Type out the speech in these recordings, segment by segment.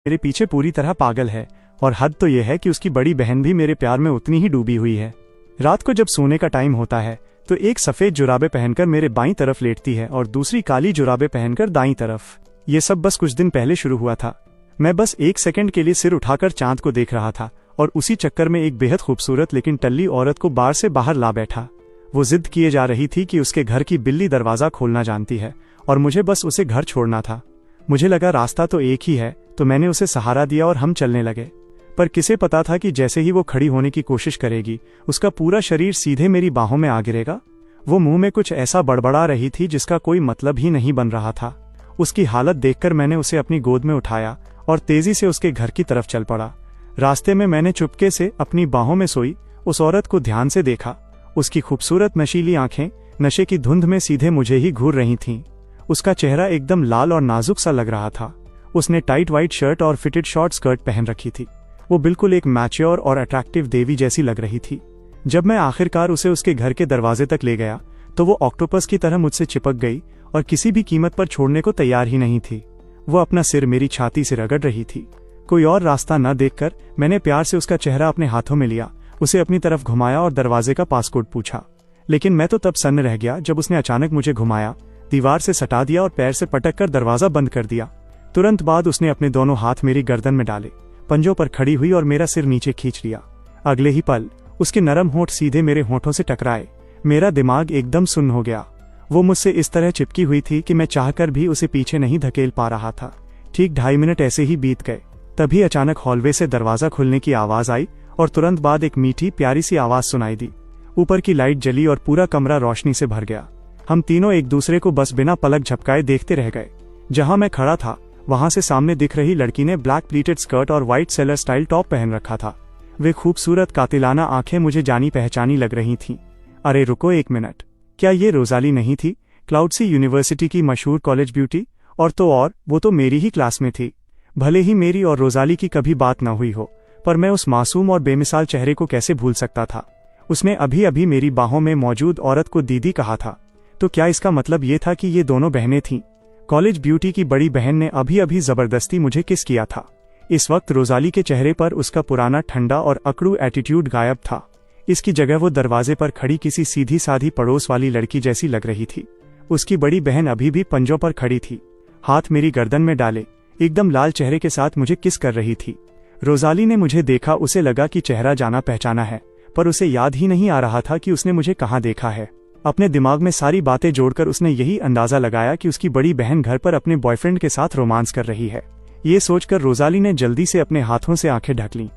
मेरे पीछे पूरी तरह पागल है। और हद तो यह है कि उसकी बड़ी बहन भी मेरे प्यार में उतनी ही डूबी हुई है। रात को जब सोने का टाइम होता है तो एक सफ़ेद जुराबे पहनकर मेरे बाईं तरफ लेटती है और दूसरी काली जुराबे पहनकर दाईं तरफ। ये सब बस कुछ दिन पहले शुरू हुआ था। मैं बस 1 सेकंड के लिए सिर उठाकर चांद को देख रहा था और उसी चक्कर में एक बेहद खूबसूरत लेकिन टल्ली औरत को बार से बाहर ला बैठा। वो जिद किए जा रही थी कि उसके घर की बिल्ली दरवाज़ा खोलना जानती है और मुझे बस उसे घर छोड़ना था। मुझे लगा रास्ता तो एक ही है, तो मैंने उसे सहारा दिया और हम चलने लगे। पर किसे पता था कि जैसे ही वो खड़ी होने की कोशिश करेगी उसका पूरा शरीर सीधे मेरी बाहों में आ गिरेगा। वो मुंह में कुछ ऐसा बड़बड़ा रही थी जिसका कोई मतलब ही नहीं बन रहा था। उसकी हालत देखकर मैंने उसे अपनी गोद में उठाया और तेजी से उसके घर की तरफ चल पड़ा। रास्ते में मैंने चुपके से अपनी बाहों में सोई उस औरत को ध्यान से देखा। उसकी खूबसूरत नशीली आंखें नशे की धुंध में सीधे मुझे ही घूर रही थीं। उसका चेहरा एकदम लाल और नाजुक सा लग रहा था। उसने टाइट वाइट शर्ट और फिटेड शॉर्ट स्कर्ट पहन रखी थी। वो बिल्कुल एक मैच्योर और अट्रैक्टिव देवी जैसी लग रही थी। जब मैं आखिरकार उसे उसके घर के दरवाजे तक ले गया तो वो ऑक्टोपस की तरह मुझसे चिपक गई और किसी भी कीमत पर छोड़ने को तैयार ही नहीं थी। वो अपना सिर मेरी छाती से रगड़ रही थी। कोई और रास्ता न देखकर मैंने प्यार से उसका चेहरा अपने हाथों में लिया, उसे अपनी तरफ घुमाया और दरवाजे का पासकोड पूछा। लेकिन मैं तो तब सन्न रह गया जब उसने अचानक मुझे घुमाया, दीवार से सटा दिया और पैर से पटक कर दरवाजा बंद कर दिया। तुरंत बाद उसने अपने दोनों हाथ मेरी गर्दन में डाले, पंजों पर खड़ी हुई और मेरा सिर नीचे खींच लिया। अगले ही पल उसके नरम होंठ सीधे मेरे होंठों से टकराए। मेरा दिमाग एकदम सुन्न हो गया। वो मुझसे इस तरह चिपकी हुई थी कि मैं चाहकर भी उसे पीछे नहीं धकेल पा रहा था। ठीक 2.5 मिनट ऐसे ही बीत गए। तभी अचानक हॉलवे से दरवाजा खुलने की आवाज आई और तुरंत बाद एक मीठी प्यारी सी आवाज सुनाई दी। ऊपर की लाइट जली और पूरा कमरा रोशनी से भर गया। हम तीनों एक दूसरे को बस बिना पलक झपकाए देखते रह गए। जहां मैं खड़ा था वहां से सामने दिख रही लड़की ने ब्लैक प्लीटेड स्कर्ट और व्हाइट सेलर स्टाइल टॉप पहन रखा था। वे खूबसूरत कातिलाना आंखें मुझे जानी पहचानी लग रही थीं। अरे रुको 1 मिनट, क्या ये रोजाली नहीं थी, क्लाउडसी यूनिवर्सिटी की मशहूर कॉलेज ब्यूटी? और तो और वो तो मेरी ही क्लास में थी। भले ही मेरी और रोजाली की कभी बात न हुई हो, पर मैं उस मासूम और बेमिसाल चेहरे को कैसे भूल सकता था। उसने अभी अभी मेरी बाहों में मौजूद औरत को दीदी कहा था। तो क्या इसका मतलब ये था कि ये दोनों बहनें थीं? कॉलेज ब्यूटी की बड़ी बहन ने अभी अभी जबरदस्ती मुझे किस किया था। इस वक्त रोजाली के चेहरे पर उसका पुराना ठंडा और अकड़ू एटीट्यूड गायब था। इसकी जगह वो दरवाजे पर खड़ी किसी सीधी साधी पड़ोस वाली लड़की जैसी लग रही थी। उसकी बड़ी बहन अभी भी पंजों पर खड़ी थी, हाथ मेरी गर्दन में डाले, एकदम लाल चेहरे के साथ मुझे किस कर रही थी। रोजाली ने मुझे देखा, उसे लगा कि चेहरा जाना पहचाना है, पर उसे याद ही नहीं आ रहा था कि उसने मुझे कहाँ देखा है। अपने दिमाग में सारी बातें जोड़कर उसने यही अंदाजा लगाया कि उसकी बड़ी बहन घर पर अपने बॉयफ्रेंड के साथ रोमांस कर रही है। ये सोचकर रोजाली ने जल्दी से अपने हाथों से आंखें ढक लीं,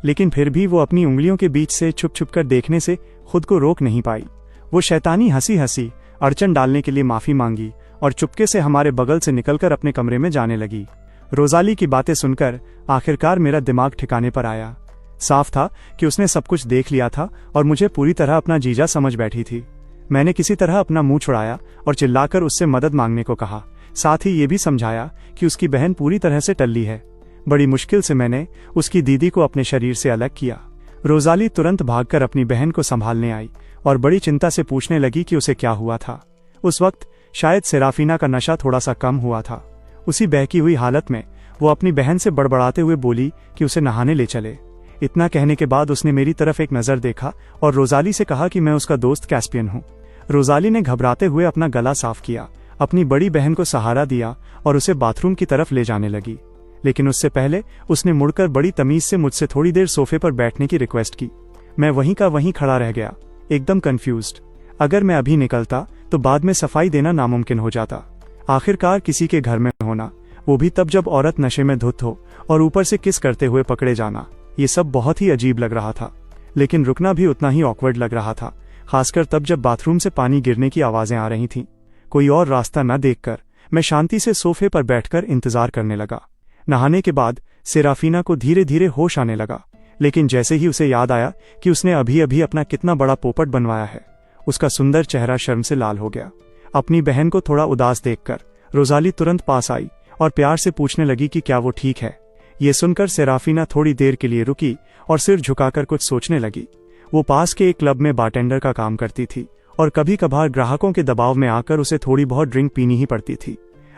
लेकिन फिर भी वो अपनी उंगलियों के बीच से छुप छुप कर देखने से खुद को रोक नहीं पाई। वो शैतानी हंसी हंसी, अड़चन डालने के लिए माफी मांगी और चुपके से हमारे बगल से निकलकर अपने कमरे में जाने लगी। रोजाली की बातें सुनकर आखिरकार मेरा दिमाग ठिकाने पर आया। साफ था कि उसने सब कुछ देख लिया था और मुझे पूरी तरह अपना जीजा समझ बैठी थी। मैंने किसी तरह अपना मुंह छुड़ाया और चिल्लाकर उससे मदद मांगने को कहा, साथ ही ये भी समझाया कि उसकी बहन पूरी तरह से टल्ली है। बड़ी मुश्किल से मैंने उसकी दीदी को अपने शरीर से अलग किया। रोजाली तुरंत भागकर अपनी बहन को संभालने आई और बड़ी चिंता से पूछने लगी कि उसे क्या हुआ था। उस वक्त शायद सेराफीना का नशा थोड़ा सा कम हुआ था। उसी बहकी हुई हालत में वो अपनी बहन से बड़बड़ाते हुए बोली कि उसे नहाने ले चले। इतना कहने के बाद उसने मेरी तरफ एक नजर देखा और रोजाली से कहा कि मैं उसका दोस्त कैस्पियन हूँ। रोजाली ने घबराते हुए अपना गला साफ किया, अपनी बड़ी बहन को सहारा दिया और उसे बाथरूम की तरफ ले जाने लगी। लेकिन उससे पहले उसने मुड़कर बड़ी तमीज से मुझसे थोड़ी देर सोफे पर बैठने की रिक्वेस्ट की। मैं वहीं का वहीं खड़ा रह गया, एकदम कंफ्यूज्ड। अगर मैं अभी निकलता तो बाद में सफाई देना नामुमकिन हो जाता। आखिरकार किसी के घर में होना, वो भी तब जब औरत नशे में धुत हो, और ऊपर से किस करते हुए पकड़े जाना, ये सब बहुत ही अजीब लग रहा था। लेकिन रुकना भी उतना ही ऑकवर्ड लग रहा था, खासकर तब जब बाथरूम से पानी गिरने की आवाजें आ रही थीं। कोई और रास्ता न देखकर मैं शांति से सोफे पर बैठकर इंतजार करने लगा। नहाने के बाद सेराफीना को धीरे धीरे होश आने लगा, लेकिन जैसे ही उसे याद आया कि उसने अभी अभी अपना कितना बड़ा पोपट बनवाया है, उसका सुंदर चेहरा शर्म से लाल हो गया। अपनी बहन को थोड़ा उदास देखकर रोजाली तुरंत पास आई और प्यार से पूछने लगी कि क्या वो ठीक है। ये सुनकर सेराफीना थोड़ी देर के लिए रुकी और सिर झुकाकर कुछ सोचने लगी। वो पास के एक क्लब में बारटेंडर का काम करती थी और कभी कभार ग्राहकों के दबाव में आकर उसे थोड़ी बहुत ड्रिंक पीनी ही पड़ती थी।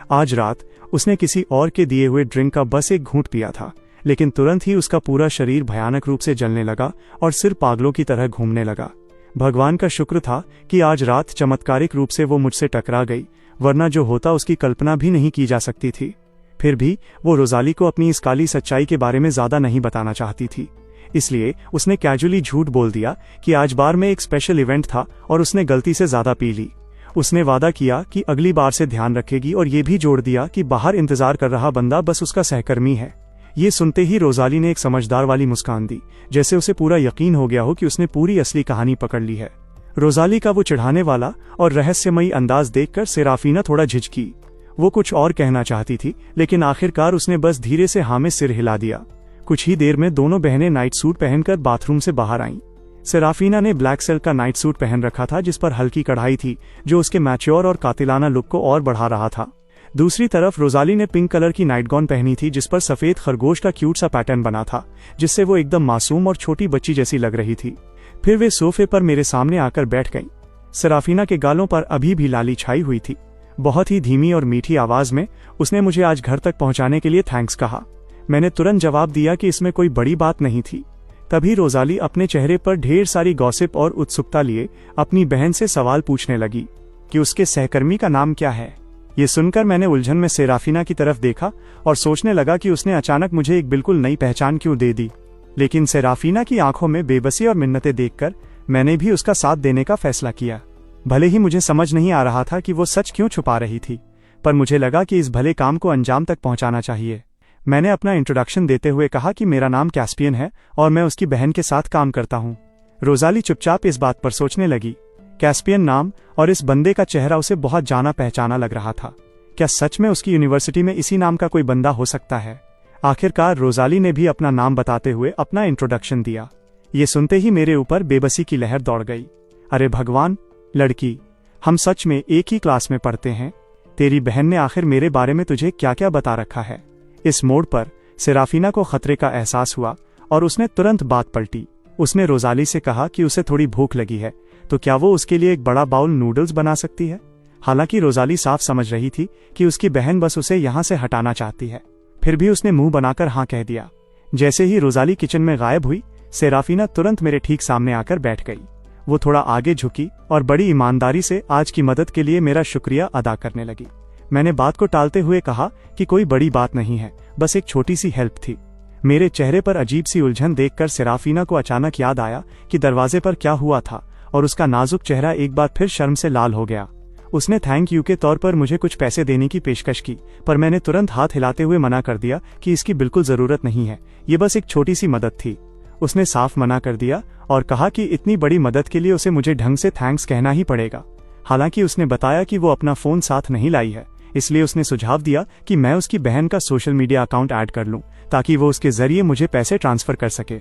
आज रात उसने किसी और के दिए हुए ड्रिंक का बस एक घूंट पिया था, लेकिन तुरंत ही उसका पूरा शरीर भयानक रूप से जलने लगा और सिर पागलों की तरह घूमने लगा। भगवान का शुक्र था कि आज रात चमत्कारिक रूप से वो मुझसे टकरा गई, वरना जो होता उसकी कल्पना भी नहीं की जा सकती थी। फिर भी वो रोजाली को अपनी इस काली सच्चाई के बारे में ज्यादा नहीं बताना चाहती थी, इसलिए उसने कैजुअली झूठ बोल दिया कि आज बार में एक स्पेशल इवेंट था और उसने गलती से ज्यादा पी ली। उसने वादा किया कि अगली बार से ध्यान रखेगी और ये भी जोड़ दिया कि बाहर इंतजार कर रहा बंदा बस उसका सहकर्मी है। ये सुनते ही रोजाली ने एक समझदार वाली मुस्कान दी, जैसे उसे पूरा यकीन हो गया हो कि उसने पूरी असली कहानी पकड़ ली है। रोजाली का वो चिढ़ाने वाला और रहस्यमयी अंदाज देखकर सेराफीना थोड़ा झिझकी। वो कुछ और कहना चाहती थी, लेकिन आखिरकार उसने बस धीरे से हाँ में सिर हिला दिया। कुछ ही देर में दोनों बहनें नाइट सूट पहनकर बाथरूम से बाहर आईं। सेराफीना ने ब्लैक सिल्क का नाइट सूट पहन रखा था जिस पर हल्की कढ़ाई थी, जो उसके मैच्योर और कातिलाना लुक को और बढ़ा रहा था। दूसरी तरफ रोजाली ने पिंक कलर की नाइट गॉन पहनी थी जिस पर सफेद खरगोश का क्यूट सा पैटर्न बना था, जिससे वो एकदम मासूम और छोटी बच्ची जैसी लग रही थी। फिर वे सोफे पर मेरे सामने आकर बैठ गईं। सेराफीना के गालों पर अभी भी लाली छाई हुई थी। बहुत ही धीमी और मीठी आवाज में उसने मुझे आज घर तक पहुंचाने के लिए थैंक्स कहा। मैंने तुरंत जवाब दिया कि इसमें कोई बड़ी बात नहीं थी। तभी रोजाली अपने चेहरे पर ढेर सारी गॉसिप और उत्सुकता लिए अपनी बहन से सवाल पूछने लगी कि उसके सहकर्मी का नाम क्या है। ये सुनकर मैंने उलझन में सेराफीना की तरफ देखा और सोचने लगा कि उसने अचानक मुझे एक बिल्कुल नई पहचान क्यों दे दी। लेकिन सेराफीना की आंखों में बेबसी और मिन्नतें देखकर मैंने भी उसका साथ देने का फैसला किया। भले ही मुझे समझ नहीं आ रहा था कि वो सच क्यों छुपा रही थी, पर मुझे लगा कि इस भले काम को अंजाम तक पहुंचाना चाहिए। मैंने अपना इंट्रोडक्शन देते हुए कहा कि मेरा नाम कैस्पियन है और मैं उसकी बहन के साथ काम करता हूँ। रोजाली चुपचाप इस बात पर सोचने लगी। कैस्पियन नाम और इस बंदे का चेहरा उसे बहुत जाना पहचाना लग रहा था। क्या सच में उसकी यूनिवर्सिटी में इसी नाम का कोई बंदा हो सकता है? आखिरकार रोजाली ने भी अपना नाम बताते हुए अपना इंट्रोडक्शन दिया। ये सुनते ही मेरे ऊपर बेबसी की लहर दौड़ गई। अरे भगवान, लड़की, हम सच में एक ही क्लास में पढ़ते हैं। तेरी बहन ने आखिर मेरे बारे में तुझे क्या क्या बता रखा है? इस मोड़ पर सेराफीना को खतरे का एहसास हुआ और उसने तुरंत बात पलटी। उसने रोजाली से कहा कि उसे थोड़ी भूख लगी है, तो क्या वो उसके लिए एक बड़ा बाउल नूडल्स बना सकती है। हालांकि रोजाली साफ समझ रही थी कि उसकी बहन बस उसे यहाँ से हटाना चाहती है, फिर भी उसने मुंह बनाकर हाँ कह दिया। जैसे ही रोजाली किचन में गायब हुई, सेराफीना तुरंत मेरे ठीक सामने आकर बैठ गई। वो थोड़ा आगे झुकी और बड़ी ईमानदारी से आज की मदद के लिए मेरा शुक्रिया अदा करने लगी। मैंने बात को टालते हुए कहा कि कोई बड़ी बात नहीं है, बस एक छोटी सी हेल्प थी। मेरे चेहरे पर अजीब सी उलझन देखकर सेराफीना को अचानक याद आया कि दरवाजे पर क्या हुआ था और उसका नाजुक चेहरा एक बार फिर शर्म से लाल हो गया। उसने थैंक यू के तौर पर मुझे कुछ पैसे देने की पेशकश की, पर मैंने तुरंत हाथ हिलाते हुए मना कर दिया कि इसकी बिल्कुल जरूरत नहीं है, ये बस एक छोटी सी मदद थी। उसने साफ मना कर दिया और कहा कि इतनी बड़ी मदद के लिए उसे मुझे ढंग से थैंक्स कहना ही पड़ेगा। हालांकि उसने बताया कि वो अपना फोन साथ नहीं लाई है, इसलिए उसने सुझाव दिया कि मैं उसकी बहन का सोशल मीडिया अकाउंट ऐड कर लूं, ताकि वो उसके जरिए मुझे पैसे ट्रांसफर कर सके।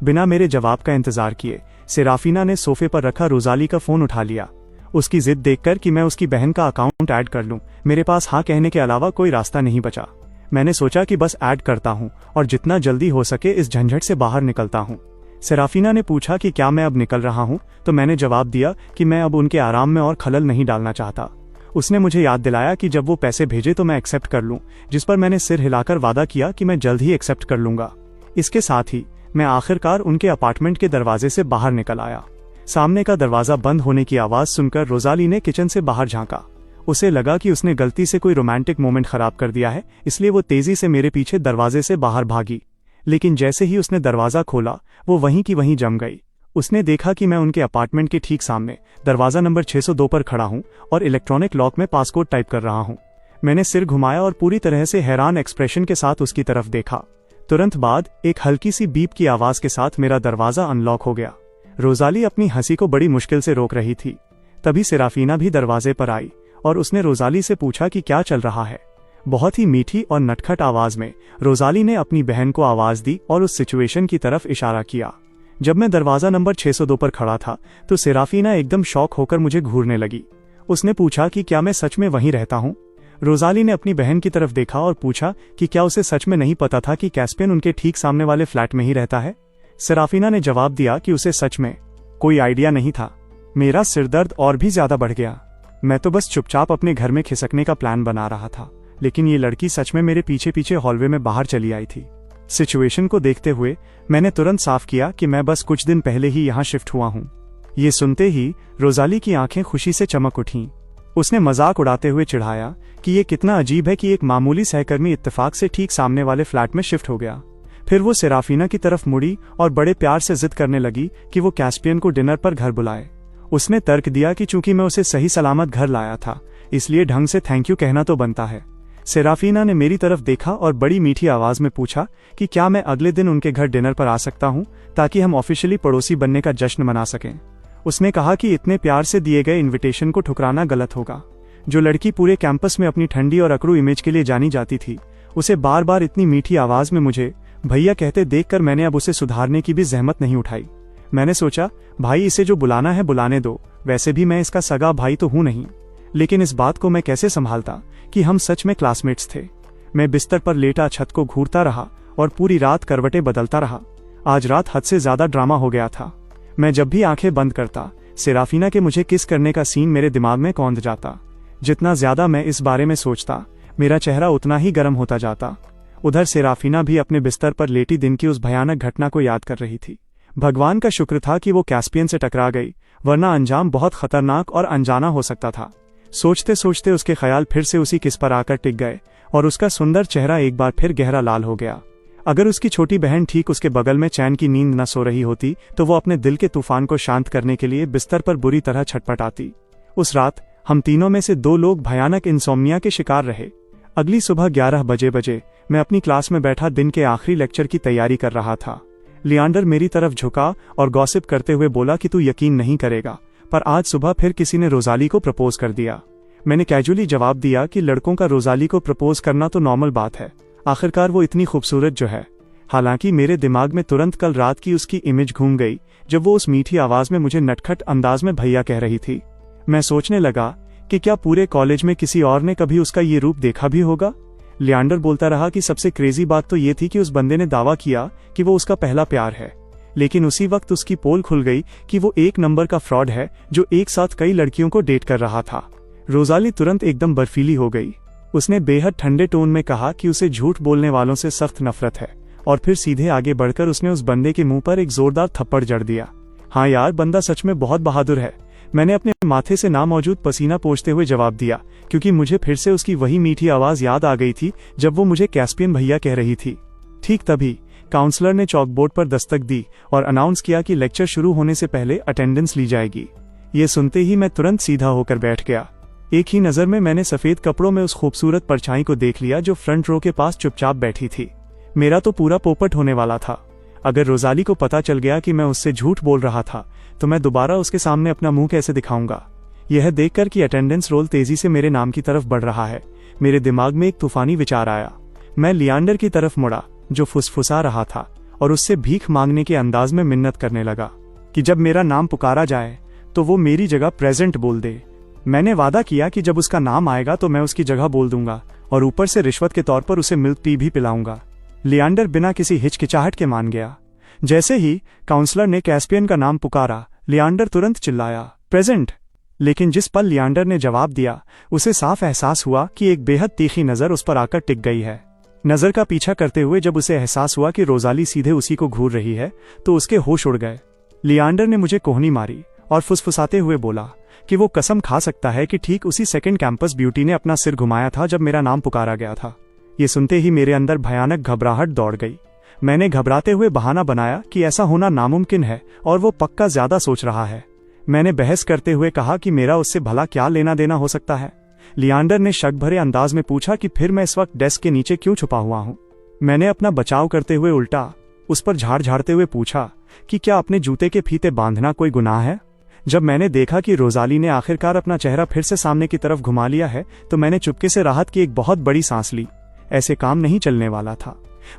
बिना मेरे जवाब का इंतजार किए सेराफीना ने सोफे पर रखा रोजाली का फोन उठा लिया। उसकी जिद देखकर कि मैं उसकी बहन का अकाउंट ऐड कर लूं, मेरे पास हाँ कहने के अलावा कोई रास्ता नहीं बचा। मैंने सोचा कि बस ऐड करता हूं और जितना जल्दी हो सके इस झंझट से बाहर निकलता हूं। सेराफीना ने पूछा कि क्या मैं अब निकल रहा हूं, तो मैंने जवाब दिया कि मैं अब उनके आराम में और खलल नहीं डालना चाहता। उसने मुझे याद दिलाया कि जब वो पैसे भेजे तो मैं एक्सेप्ट कर लूं, जिस पर मैंने सिर हिलाकर वादा किया कि मैं जल्द ही एक्सेप्ट कर लूंगा। इसके साथ ही मैं आखिरकार उनके अपार्टमेंट के दरवाजे से बाहर निकल आया। सामने का दरवाजा बंद होने की आवाज सुनकर रोजाली ने किचन से बाहर झांका। उसे लगा कि उसने गलती से कोई रोमांटिक मोमेंट खराब कर दिया है, इसलिए वो तेजी से मेरे पीछे दरवाजे से बाहर भागी। लेकिन जैसे ही उसने दरवाजा खोला, वो वहीं की वहीं जम गई। उसने देखा कि मैं उनके अपार्टमेंट के ठीक सामने दरवाजा नंबर 602 पर खड़ा हूं और इलेक्ट्रॉनिक लॉक में पासकोड टाइप कर रहा हूं। मैंने सिर घुमाया और पूरी तरह से हैरान एक्सप्रेशन के साथ उसकी तरफ देखा। तुरंत बाद एक हल्की सी बीप की आवाज के साथ मेरा दरवाजा अनलॉक हो गया। रोजाली अपनी हंसी को बड़ी मुश्किल से रोक रही थी। तभी सेराफीना भी दरवाजे पर आई और उसने रोजाली से पूछा कि क्या चल रहा है। बहुत ही मीठी और नटखट आवाज में रोजाली ने अपनी बहन को आवाज दी और उस सिचुएशन की तरफ इशारा किया। जब मैं दरवाजा नंबर 602 पर खड़ा था तो सेराफीना एकदम शॉक होकर मुझे घूरने लगी। उसने पूछा कि क्या मैं सच में वहीं रहता हूँ। रोजाली ने अपनी बहन की तरफ देखा और पूछा कि क्या उसे सच में नहीं पता था कि कैस्पियन उनके ठीक सामने वाले फ्लैट में ही रहता है। सेराफीना ने जवाब दिया कि उसे सच में कोई आइडिया नहीं था। मेरा सिरदर्द और भी ज्यादा बढ़ गया। मैं तो बस चुपचाप अपने घर में खिसकने का प्लान बना रहा था, लेकिन ये लड़की सच में मेरे पीछे पीछे हॉलवे में बाहर चली आई थी। सिचुएशन को देखते हुए मैंने तुरंत साफ किया कि मैं बस कुछ दिन पहले ही यहाँ शिफ्ट हुआ हूँ। ये सुनते ही रोजाली की आंखें खुशी से चमक उठीं। उसने मजाक उड़ाते हुए चिढ़ाया कि ये कितना अजीब है कि एक मामूली सहकर्मी इत्तेफाक से ठीक सामने वाले फ्लैट में शिफ्ट हो गया। फिर वो सेराफीना की तरफ मुड़ी और बड़े प्यार से जिद करने लगी कि वो कैस्पियन को डिनर पर घर बुलाए। उसने तर्क दिया कि चूंकि मैं उसे सही सलामत घर लाया था, इसलिए ढंग से थैंक यू कहना तो बनता है। सेराफीना ने मेरी तरफ देखा और बड़ी मीठी आवाज में पूछा कि क्या मैं अगले दिन उनके घर डिनर पर आ सकता हूँ, ताकि हम ऑफिशियली पड़ोसी बनने का जश्न मना सकें। उसने कहा कि इतने प्यार से दिए गए इनविटेशन को ठुकराना गलत होगा। जो लड़की पूरे कैंपस में अपनी ठंडी और अकड़ू इमेज के लिए जानी जाती थी, उसे बार बार इतनी मीठी आवाज में मुझे भैया कहते देखकर मैंने अब उसे सुधारने की भी जहमत नहीं उठाई। मैंने सोचा, भाई इसे जो बुलाना है बुलाने दो, वैसे भी मैं इसका सगा भाई तो हूं नहीं। लेकिन इस बात को मैं कैसे संभालता कि हम सच में क्लासमेट्स थे। मैं बिस्तर पर लेटा छत को घूरता रहा और पूरी रात करवटें बदलता रहा। आज रात हद से ज्यादा ड्रामा हो गया था। मैं जब भी आंखें बंद करता, सेराफीना के मुझे किस करने का सीन मेरे दिमाग में कौंध जाता। जितना ज्यादा मैं इस बारे में सोचता, मेरा चेहरा उतना ही गर्म होता जाता। उधर सेराफीना भी अपने बिस्तर पर लेटी दिन की उस भयानक घटना को याद कर रही थी। भगवान का शुक्र था कि वो कैस्पियन से टकरा गई, वरना अंजाम बहुत खतरनाक और अनजाना हो सकता था। सोचते सोचते उसके ख्याल फिर से उसी किस पर आकर टिक गए और उसका सुंदर चेहरा एक बार फिर गहरा लाल हो गया। अगर उसकी छोटी बहन ठीक उसके बगल में चैन की नींद न सो रही होती, तो वो अपने दिल के तूफान को शांत करने के लिए बिस्तर पर बुरी तरह छटपटाती। उस रात हम तीनों में से 2 लोग भयानक इंसोम्निया के शिकार रहे। अगली सुबह 11 बजे मैं अपनी क्लास में बैठा दिन के आखिरी लेक्चर की तैयारी कर रहा था। लियांडर मेरी तरफ झुका और गॉसिप करते हुए बोला कि तू यकीन नहीं करेगा, पर आज सुबह फिर किसी ने रोजाली को प्रपोज कर दिया। मैंने कैजुअली जवाब दिया कि लड़कों का रोजाली को प्रपोज करना तो नॉर्मल बात है, आखिरकार वो इतनी खूबसूरत जो है। हालांकि मेरे दिमाग में तुरंत कल रात की उसकी इमेज घूम गई, जब वो उस मीठी आवाज में मुझे नटखट अंदाज में भैया कह रही थी। मैं सोचने लगा कि क्या पूरे कॉलेज में किसी और ने कभी उसका ये रूप देखा भी होगा। लियांडर बोलता रहा कि सबसे क्रेजी बात तो ये थी कि उस बंदे ने दावा किया कि वो उसका पहला प्यार है, लेकिन उसी वक्त उसकी पोल खुल गई कि वो एक नंबर का फ्रॉड है जो एक साथ कई लड़कियों को डेट कर रहा था। रोजाली तुरंत एकदम बर्फीली हो गई। उसने बेहद ठंडे टोन में कहा कि उसे झूठ बोलने वालों से सख्त नफरत है, और फिर सीधे आगे बढ़कर उसने उस बंदे के मुंह पर एक जोरदार थप्पड़ जड़ दिया। हाँ यार, बंदा सच में बहुत बहादुर है, मैंने अपने माथे से नामौजूद पसीना पोंछते हुए जवाब दिया, क्योंकि मुझे फिर से उसकी वही मीठी आवाज याद आ गई थी जब वो मुझे कैस्पियन भैया कह रही थी। ठीक तभी काउंसलर ने चॉकबोर्ड पर दस्तक दी और अनाउंस किया कि लेक्चर शुरू होने से पहले अटेंडेंस ली जाएगी। ये सुनते ही मैं तुरंत सीधा होकर बैठ गया। एक ही नजर में मैंने सफेद कपड़ों में उस खूबसूरत परछाई को देख लिया जो फ्रंट रो के पास चुपचाप बैठी थी। मेरा तो पूरा पोपट होने वाला था। अगर रोजाली को पता चल गया कि मैं उससे झूठ बोल रहा था, तो मैं दोबारा उसके सामने अपना मुंह कैसे दिखाऊंगा। यह देखकर कि अटेंडेंस रोल तेजी से मेरे नाम की तरफ बढ़ रहा है, मेरे दिमाग में एक तूफानी विचार आया। मैं लियांडर की तरफ मुड़ा, जो फुसफुसा रहा था, और उससे भीख मांगने के अंदाज में मिन्नत करने लगा कि जब मेरा नाम पुकारा जाए तो वो मेरी जगह प्रेजेंट बोल दे। मैंने वादा किया कि जब उसका नाम आएगा तो मैं उसकी जगह बोल दूंगा, और ऊपर से रिश्वत के तौर पर उसे मिल्क टी भी पिलाऊंगा। लियांडर बिना किसी हिचकिचाहट के मान गया। जैसे ही काउंसलर ने कैस्पियन का नाम पुकारा, लियांडर तुरंत चिल्लाया, प्रेजेंट। लेकिन जिस पल लियांडर ने जवाब दिया, उसे साफ एहसास हुआ कि एक बेहद तीखी नजर उस पर आकर टिक गई है। नजर का पीछा करते हुए जब उसे एहसास हुआ कि रोजाली सीधे उसी को घूर रही है, तो उसके होश उड़ गए। लियांडर ने मुझे कोहनी मारी और फुसफुसाते हुए बोला कि वो कसम खा सकता है कि ठीक उसी सेकंड कैंपस ब्यूटी ने अपना सिर घुमाया था जब मेरा नाम पुकारा गया था। ये सुनते ही मेरे अंदर भयानक घबराहट दौड़ गई। मैंने घबराते हुए बहाना बनाया कि ऐसा होना नामुमकिन है और वो पक्का ज्यादा सोच रहा है। मैंने बहस करते हुए कहा कि मेरा उससे भला क्या लेना देना हो सकता है। लियांडर ने शक भरे अंदाज में पूछा कि फिर मैं इस वक्त डेस्क के नीचे क्यों छुपा हुआ हूँ। मैंने अपना बचाव करते हुए उल्टा उस पर झाड़ झाड़ते हुए पूछा कि क्या अपने जूते के फीते बांधना कोई गुनाह है। जब मैंने देखा कि रोजाली ने आखिरकार अपना चेहरा फिर से सामने की तरफ घुमा लिया है, तो मैंने चुपके से राहत की एक बहुत बड़ी सांस ली। ऐसे काम नहीं चलने वाला था।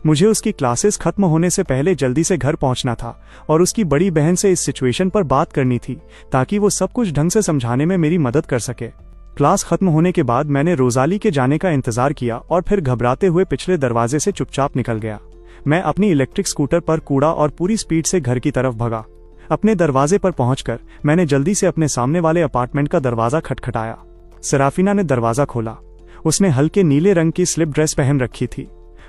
मुझे उसकी क्लासेस खत्म होने से पहले जल्दी से घर पहुंचना था और उसकी बड़ी बहन से इस सिचुएशन पर बात करनी थी, ताकि वो सब कुछ ढंग से समझाने में मेरी मदद कर सके। क्लास खत्म होने के बाद मैंने रोजाली के जाने का इंतजार किया और फिर घबराते हुए पिछले दरवाजे से चुपचाप निकल गया। मैं अपनी इलेक्ट्रिक स्कूटर पर कूड़ा और पूरी स्पीड से घर की तरफ भगा। अपने दरवाजे पर पहुंचकर मैंने जल्दी से अपने सामने वाले अपार्टमेंट का दरवाजा खटखटाया। सराफीना ने दरवाजा खोला। उसने हल्के नीले रंग की स्लिप ड्रेस पहन रखी थी।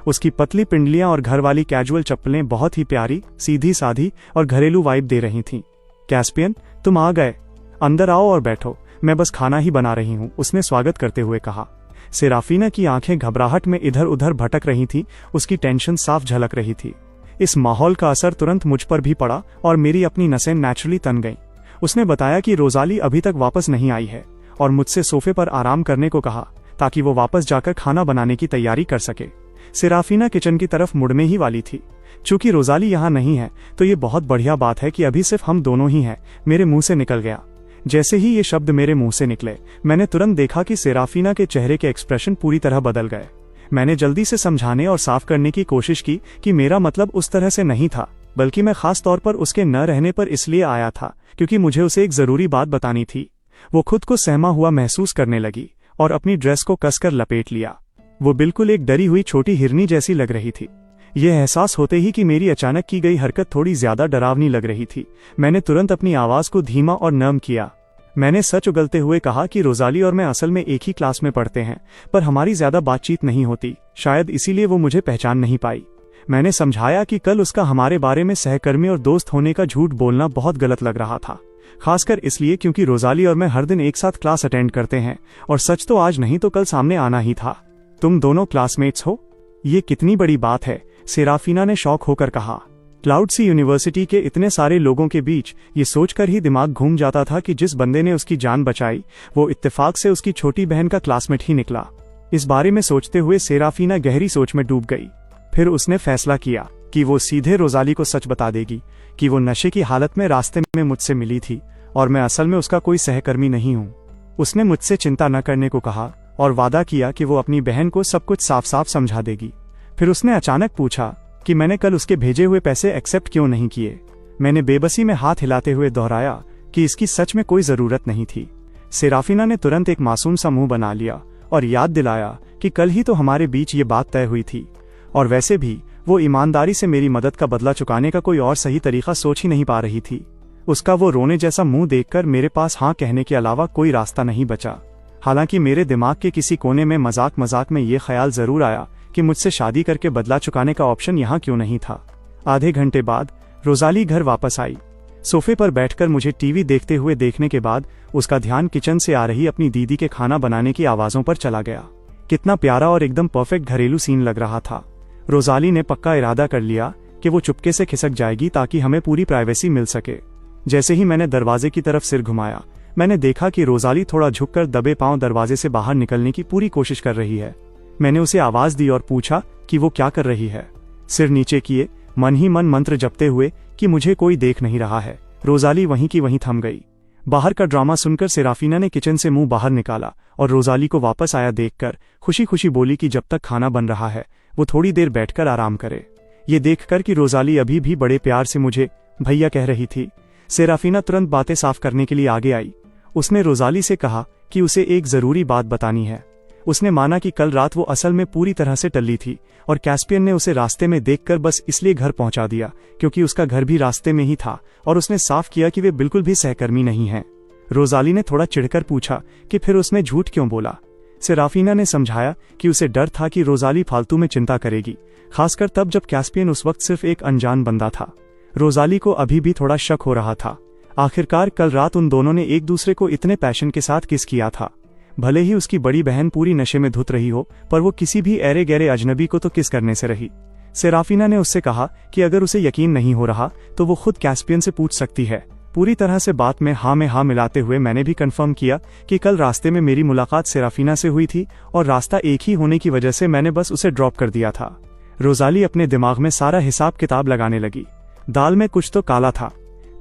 उसकी पतली पिंडलियां और घर वाली कैजुअल चप्पलें बहुत ही प्यारी, सीधी साधी और घरेलू वाइब दे रही थीं। कैस्पियन, तुम आ गए, अंदर आओ और बैठो, मैं बस खाना ही बना रही हूँ, उसने स्वागत करते हुए कहा। सेराफीना की आंखें घबराहट में इधर उधर भटक रही थीं, उसकी टेंशन साफ झलक रही थी। इस माहौल का असर तुरंत मुझ पर भी पड़ा और मेरी अपनी नसें नेचुरली तन गईं। उसने बताया कि रोजाली अभी तक वापस नहीं आई है और मुझसे सोफे पर आराम करने को कहा ताकि वो वापस जाकर खाना बनाने की तैयारी कर सके। सेराफीना किचन की तरफ मुड़ने ही वाली थी। चूंकि रोजाली यहाँ नहीं है तो ये बहुत बढ़िया बात है कि अभी सिर्फ हम दोनों ही हैं, मेरे मुंह से निकल गया। जैसे ही ये शब्द मेरे मुंह से निकले, मैंने तुरंत देखा कि सेराफीना के चेहरे के एक्सप्रेशन पूरी तरह बदल गए। मैंने जल्दी से समझाने और साफ करने की कोशिश की कि मेरा मतलब उस तरह से नहीं था, बल्कि मैं खास तौर पर उसके न रहने पर इसलिए आया था क्योंकि मुझे उसे एक जरूरी बात बतानी थी। वो खुद को सहमा हुआ महसूस करने लगी और अपनी ड्रेस को कसकर लपेट लिया। वो बिल्कुल एक डरी हुई छोटी हिरनी जैसी लग रही थी। यह एहसास होते ही कि मेरी अचानक की गई हरकत थोड़ी ज्यादा डरावनी लग रही थी, मैंने तुरंत अपनी आवाज को धीमा और नर्म किया। मैंने सच उगलते हुए कहा कि रोजाली और मैं असल में एक ही क्लास में पढ़ते हैं, पर हमारी ज्यादा बातचीत नहीं होती, शायद इसीलिए वो मुझे पहचान नहीं पाई। मैंने समझाया कि कल उसका हमारे बारे में सहकर्मी और दोस्त होने का झूठ बोलना बहुत गलत लग रहा था, खासकर इसलिए क्योंकि रोजाली और मैं हर दिन एक साथ क्लास अटेंड करते हैं और सच तो आज नहीं तो कल सामने आना ही था। तुम दोनों क्लासमेट्स हो? ये कितनी बड़ी बात है, सेराफीना ने शौक होकर कहा। क्लाउड सी यूनिवर्सिटी के इतने सारे लोगों के बीच ये सोचकर ही दिमाग घूम जाता था कि जिस बंदे ने उसकी जान बचाई वो इत्तेफाक से उसकी छोटी बहन का क्लासमेट ही निकला। इस बारे में सोचते हुए सेराफीना गहरी सोच में डूब गई। फिर उसने फैसला किया कि वो सीधे रोजाली को सच बता देगी कि वो नशे की हालत में रास्ते में मुझसे मिली थी और मैं असल में उसका कोई सहकर्मी नहीं हूँ। उसने मुझसे चिंता न करने को कहा और वादा किया कि वो अपनी बहन को सब कुछ साफ साफ समझा देगी। फिर उसने अचानक पूछा कि मैंने कल उसके भेजे हुए पैसे एक्सेप्ट क्यों नहीं किए। मैंने बेबसी में हाथ हिलाते हुए दोहराया कि इसकी सच में कोई जरूरत नहीं थी। सेराफीना ने तुरंत एक मासूम सा मुंह बना लिया और याद दिलाया कि कल ही तो हमारे बीच ये बात तय हुई थी और वैसे भी वो ईमानदारी से मेरी मदद का बदला चुकाने का कोई और सही तरीका सोच ही नहीं पा रही थी। उसका वो रोने जैसा मुंह देखकर मेरे पास हाँ कहने के अलावा कोई रास्ता नहीं बचा। हालांकि मेरे दिमाग के किसी कोने में मजाक मजाक में ये ख्याल जरूर आया कि मुझसे शादी करके बदला चुकाने का ऑप्शन यहाँ क्यों नहीं था। आधे घंटे बाद रोजाली घर वापस आई। सोफे पर बैठकर मुझे टीवी देखते हुए देखने के बाद उसका ध्यान किचन से आ रही अपनी दीदी के खाना बनाने की आवाजों पर चला गया। कितना प्यारा और एकदम परफेक्ट घरेलू सीन लग रहा था। रोजाली ने पक्का इरादा कर लिया कि वो चुपके से खिसक जाएगी ताकि हमें पूरी प्राइवेसी मिल सके। जैसे ही मैंने दरवाजे की तरफ सिर घुमाया, मैंने देखा कि रोजाली थोड़ा झुककर दबे पांव दरवाजे से बाहर निकलने की पूरी कोशिश कर रही है। मैंने उसे आवाज दी और पूछा कि वो क्या कर रही है। सिर नीचे किए मन ही मन मंत्र जपते हुए कि मुझे कोई देख नहीं रहा है, रोजाली वहीं की वहीं थम गई। बाहर का ड्रामा सुनकर सेराफीना ने किचन से मुंह बाहर निकाला और रोजाली को वापस आया देखकर खुशी खुशी बोली कि जब तक खाना बन रहा है वो थोड़ी देर बैठकर आराम करे। ये देखकर कि रोजाली अभी भी बड़े प्यार से मुझे भैया कह रही थी, सेराफीना तुरंत बातें साफ करने के लिए आगे आई। उसने रोजाली से कहा कि उसे एक जरूरी बात बतानी है। उसने माना कि कल रात वो असल में पूरी तरह से टल्ली थी और कैस्पियन ने उसे रास्ते में देखकर बस इसलिए घर पहुंचा दिया क्योंकि उसका घर भी रास्ते में ही था और उसने साफ किया कि वे बिल्कुल भी सहकर्मी नहीं हैं। रोजाली ने थोड़ा चिढ़कर पूछा कि फिर उसने झूठ क्यों बोला। सेराफीना ने समझाया कि उसे डर था कि रोजाली फालतू में चिंता करेगी, खासकर तब जब कैस्पियन उस वक्त सिर्फ एक अनजान बंदा था। रोजाली को अभी भी थोड़ा शक हो रहा था। आखिरकार कल रात उन दोनों ने एक दूसरे को इतने पैशन के साथ किस किया था। भले ही उसकी बड़ी बहन पूरी नशे में धुत रही हो, पर वो किसी भी ऐरे गहरे अजनबी को तो किस करने से रही। सेराफीना ने उससे कहा कि अगर उसे यकीन नहीं हो रहा तो वो खुद कैस्पियन से पूछ सकती है। पूरी तरह से बात में हाँ मिलाते हुए मैंने भी कंफर्म किया कि कल रास्ते में मेरी मुलाकात सेराफीना से हुई थी और रास्ता एक ही होने की वजह से मैंने बस उसे ड्रॉप कर दिया था। रोजाली अपने दिमाग में सारा हिसाब किताब लगाने लगी। दाल में कुछ तो काला था।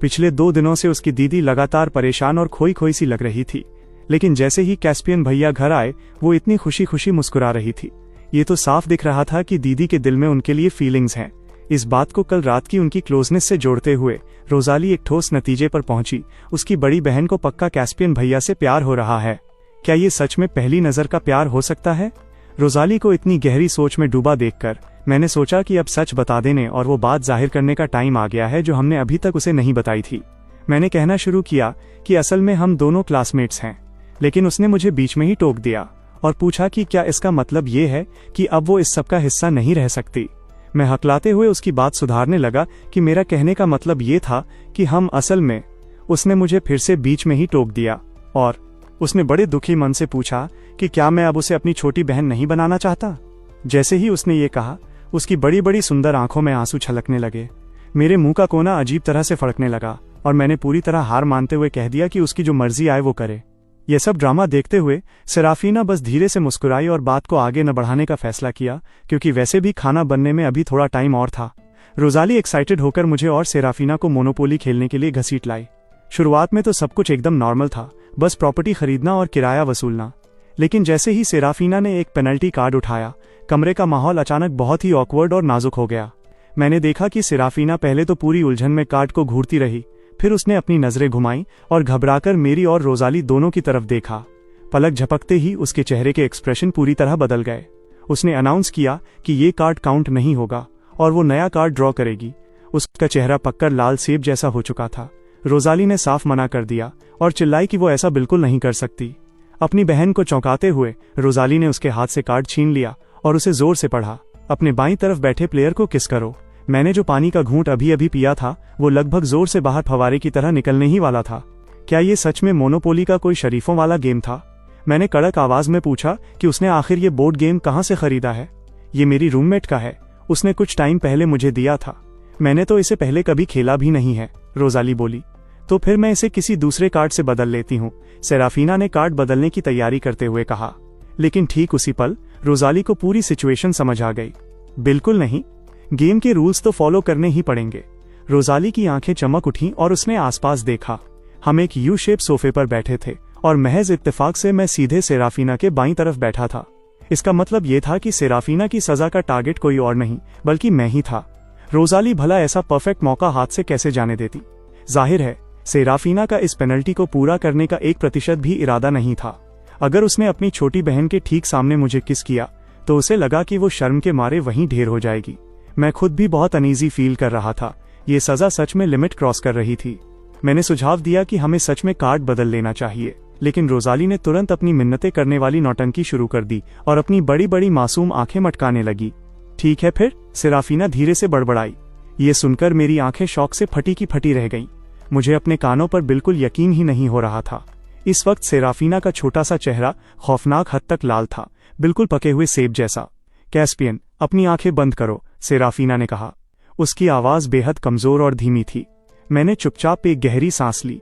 पिछले 2 दिनों से उसकी दीदी लगातार परेशान और खोई खोई सी लग रही थी, लेकिन जैसे ही कैस्पियन भैया घर आए वो इतनी खुशी खुशी मुस्कुरा रही थी। ये तो साफ दिख रहा था कि दीदी के दिल में उनके लिए फीलिंग्स हैं। इस बात को कल रात की उनकी क्लोजनेस से जोड़ते हुए रोजाली एक ठोस नतीजे पर पहुंची। उसकी बड़ी बहन को पक्का कैस्पियन भैया से प्यार हो रहा है। क्या ये सच में पहली नजर का प्यार हो सकता है? रोजाली को इतनी गहरी सोच में डूबा देखकर मैंने सोचा कि अब सच बता देने और वो बात जाहिर करने का टाइम आ गया है जो हमने अभी तक उसे नहीं बताई थी। मैंने कहना शुरू किया कि असल में हम दोनों क्लासमेट्स हैं, लेकिन उसने मुझे बीच में ही टोक दिया और पूछा कि क्या इसका मतलब ये है कि अब वो इस सब का हिस्सा नहीं रह सकती। मैं हकलाते हुए उसकी बात सुधारने लगा कि मेरा कहने का मतलब ये था कि हम असल में। उसने मुझे फिर से बीच में ही टोक दिया और उसने बड़े दुखी मन से पूछा कि क्या मैं अब उसे अपनी छोटी बहन नहीं बनाना चाहता। जैसे ही उसने ये कहा, उसकी बड़ी बड़ी सुंदर आंखों में आंसू छलकने लगे। मेरे मुंह का कोना अजीब तरह से फड़कने लगा और मैंने पूरी तरह हार मानते हुए कह दिया कि उसकी जो मर्जी आए वो करे। यह सब ड्रामा देखते हुए सेराफीना बस धीरे से मुस्कुराई और बात को आगे न बढ़ाने का फैसला किया, क्योंकि वैसे भी खाना बनने में अभी थोड़ा टाइम और था। रोजाली एक्साइटेड होकर मुझे और सेराफीना को मोनोपोली खेलने के लिए घसीट लाई। शुरुआत में तो सब कुछ एकदम नॉर्मल था, बस प्रॉपर्टी खरीदना और किराया वसूलना। लेकिन जैसे ही सेराफीना ने एक पेनल्टी कार्ड उठाया, कमरे का माहौल अचानक बहुत ही ऑकवर्ड और नाजुक हो गया। मैंने देखा कि सेराफीना पहले तो पूरी उलझन में कार्ड को घूरती रही, फिर उसने अपनी नजरें घुमाई और घबराकर मेरी और रोजाली दोनों की तरफ देखा। पलक झपकते ही उसके चेहरे के एक्सप्रेशन पूरी तरह बदल गए। उसने अनाउंस किया कि ये कार्ड काउंट नहीं होगा और वो नया कार्ड ड्रॉ करेगी। उसका चेहरा पक्कर लाल सेब जैसा हो चुका था। रोजाली ने साफ मना कर दिया और चिल्लाई कि वो ऐसा बिल्कुल नहीं कर सकती। अपनी बहन को चौंकाते हुए रोजाली ने उसके हाथ से कार्ड छीन लिया और उसे जोर से पढ़ा, अपने बाईं तरफ बैठे प्लेयर को किस करो। मैंने जो पानी का घूंट अभी अभी पिया था वो लगभग जोर से बाहर फवारे की तरह निकलने ही वाला था। क्या ये सच में मोनोपोली का कोई शरीफों वाला गेम था? मैंने कड़क आवाज में पूछा कि उसने आखिर ये बोर्ड गेम कहाँ से खरीदा है। ये मेरी रूममेट का है, उसने कुछ टाइम पहले मुझे दिया था। मैंने तो इसे पहले कभी खेला भी नहीं है, रोजाली बोली। तो फिर मैं इसे किसी दूसरे कार्ड से बदल लेती हूँ, सेराफीना ने कार्ड बदलने की तैयारी करते हुए कहा। लेकिन ठीक उसी पल रोजाली को पूरी सिचुएशन समझ आ गई। बिल्कुल नहीं, गेम के रूल्स तो फॉलो करने ही पड़ेंगे। रोजाली की आंखें चमक उठीं और उसने आसपास देखा। हम एक यू शेप सोफे पर बैठे थे और महज इत्तेफाक से मैं सीधे सेराफीना के बाईं तरफ बैठा था। इसका मतलब यह था कि सेराफीना की सजा का टारगेट कोई और नहीं बल्कि मैं ही था। रोजाली भला ऐसा परफेक्ट मौका हाथ से कैसे जाने देती। जाहिर है सेराफीना का इस पेनल्टी को पूरा करने का 1% भी इरादा नहीं था। अगर उसने अपनी छोटी बहन के ठीक सामने मुझे किस किया तो उसे लगा कि वो शर्म के मारे वहीं ढेर हो जाएगी। मैं खुद भी बहुत अनईजी फील कर रहा था। ये सजा सच में लिमिट क्रॉस कर रही थी। मैंने सुझाव दिया कि हमें सच में कार्ड बदल लेना चाहिए, लेकिन रोजाली ने तुरंत अपनी मिन्नतें करने वाली नौटंकी शुरू कर दी और अपनी बड़ी बड़ी मासूम आंखें मटकाने लगी। ठीक है फिर, सेराफीना धीरे से बड़बड़ाई। ये सुनकर मेरी आंखें शौक से फटी की फटी रह गईं। मुझे अपने कानों पर बिल्कुल यकीन ही नहीं हो रहा था। इस वक्त सेराफीना का छोटा सा चेहरा खौफनाक हद तक लाल था, बिल्कुल पके हुए सेब जैसा। कैस्पियन, अपनी आंखें बंद करो, सेराफीना ने कहा। उसकी आवाज बेहद कमजोर और धीमी थी। मैंने चुपचाप एक गहरी सांस ली।